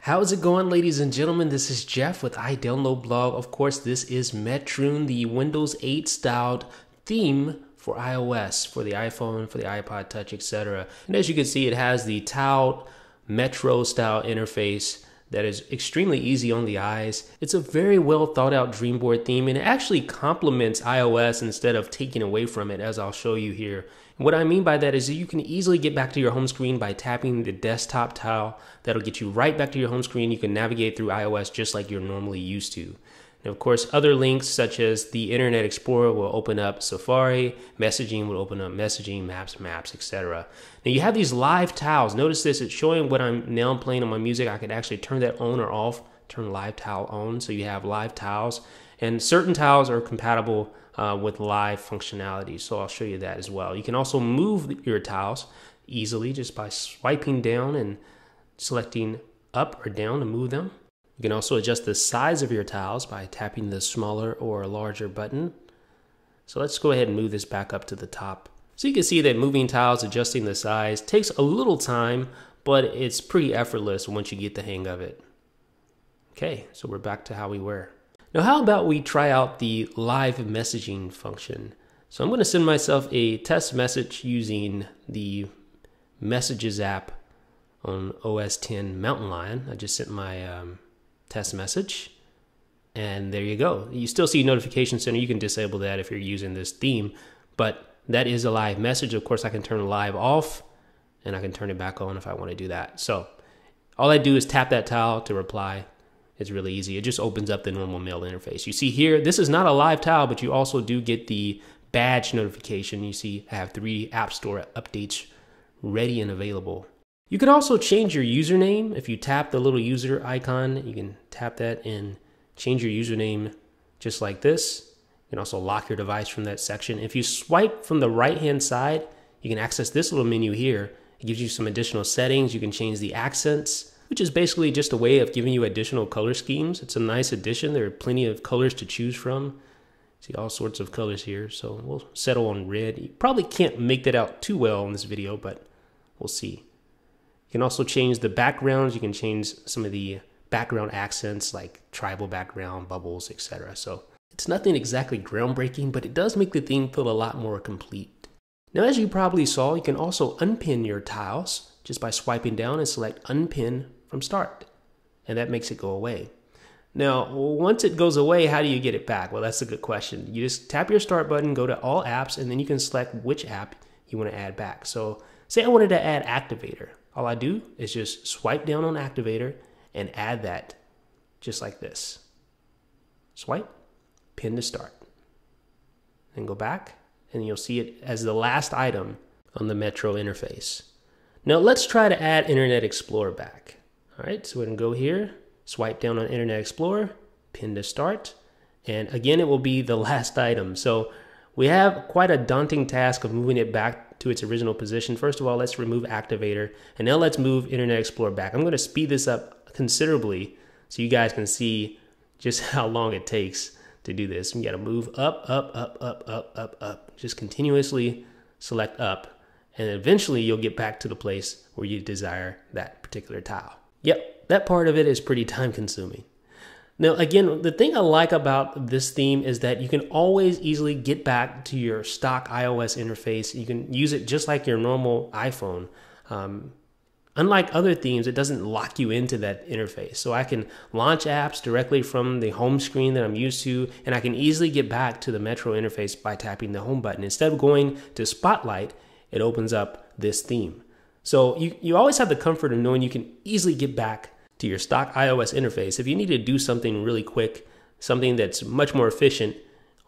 How's it going, ladies and gentlemen? This is Jeff with iDownload Blog. Of course, this is Metroon, the Windows 8 styled theme for iOS, for the iPhone, for the iPod Touch, etc. And as you can see, it has the tiled Metro style interface that is extremely easy on the eyes. It's a very well thought out DreamBoard theme, and it actually complements iOS instead of taking away from it, as I'll show you here. And what I mean by that is that you can easily get back to your home screen by tapping the desktop tile. That'll get you right back to your home screen. You can navigate through iOS just like you're normally used to. And of course, other links such as the Internet Explorer will open up Safari, messaging will open up messaging, maps, etc. Now you have these live tiles. Notice this, it's showing what I'm now playing on my music. I could actually turn that on or off, turn live tile on. So you have live tiles, and certain tiles are compatible with live functionality. So I'll show you that as well. You can also move your tiles easily just by swiping down and selecting up or down to move them. You can also adjust the size of your tiles by tapping the smaller or larger button. So let's go ahead and move this back up to the top. So you can see that moving tiles, adjusting the size, takes a little time, but it's pretty effortless once you get the hang of it. Okay, so we're back to how we were. Now how about we try out the live messaging function? So I'm going to send myself a test message using the Messages app on OS X Mountain Lion. I just sent my test message, and there you go. You still see notification center. You can disable that if you're using this theme, but that is a live message. Of course, I can turn live off, and I can turn it back on if I want to do that. So all I do is tap that tile to reply. It's really easy. It just opens up the normal mail interface. You see here, this is not a live tile, but you also do get the badge notification. You see I have 3 App Store updates ready and available. You can also change your username. If you tap the little user icon, you can tap that and change your username just like this. You can also lock your device from that section. If you swipe from the right-hand side, you can access this little menu here. It gives you some additional settings. You can change the accents, which is basically just a way of giving you additional color schemes. It's a nice addition. There are plenty of colors to choose from. See all sorts of colors here. So we'll settle on red. You probably can't make that out too well in this video, but we'll see. You can also change the backgrounds. You can change some of the background accents like tribal background, bubbles, etc. So it's nothing exactly groundbreaking, but it does make the theme feel a lot more complete. Now, as you probably saw, you can also unpin your tiles just by swiping down and select unpin from start, and that makes it go away. Now, once it goes away, how do you get it back? Well, that's a good question. You just tap your start button, go to all apps, and then you can select which app you want to add back. So say I wanted to add Activator. All I do is just swipe down on Activator and add that just like this. Swipe, pin to start. Then go back and you'll see it as the last item on the Metro interface. Now let's try to add Internet Explorer back. All right, so we're gonna go here, swipe down on Internet Explorer, pin to start, and again, it will be the last item. So we have quite a daunting task of moving it back to its original position. First of all, let's remove Activator, and now let's move Internet Explorer back. I'm going to speed this up considerably so you guys can see just how long it takes to do this. You got to move up, up. Just continuously select up, and eventually you'll get back to the place where you desire that particular tile. Yep, that part of it is pretty time consuming. Now, again, the thing I like about this theme is that you can always easily get back to your stock iOS interface. You can use it just like your normal iPhone. Unlike other themes, it doesn't lock you into that interface. So I can launch apps directly from the home screen that I'm used to, and I can easily get back to the Metro interface by tapping the home button. Instead of going to Spotlight, it opens up this theme. So you always have the comfort of knowing you can easily get back to your stock iOS interface. If you need to do something really quick, something that's much more efficient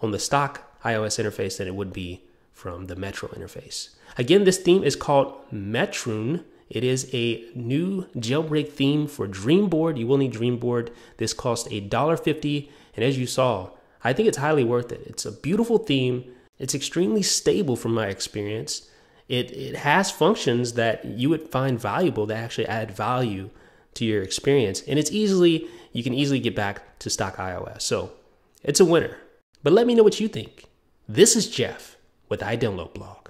on the stock iOS interface than it would be from the Metro interface. Again, this theme is called Metroon. It is a new jailbreak theme for DreamBoard. You will need DreamBoard. This costs $1.50, and as you saw, I think it's highly worth it. It's a beautiful theme. It's extremely stable from my experience. It has functions that you would find valuable, that actually add value to your experience, and you can easily get back to stock iOS. So it's a winner. But let me know what you think. This is Jeff with iDownload Blog.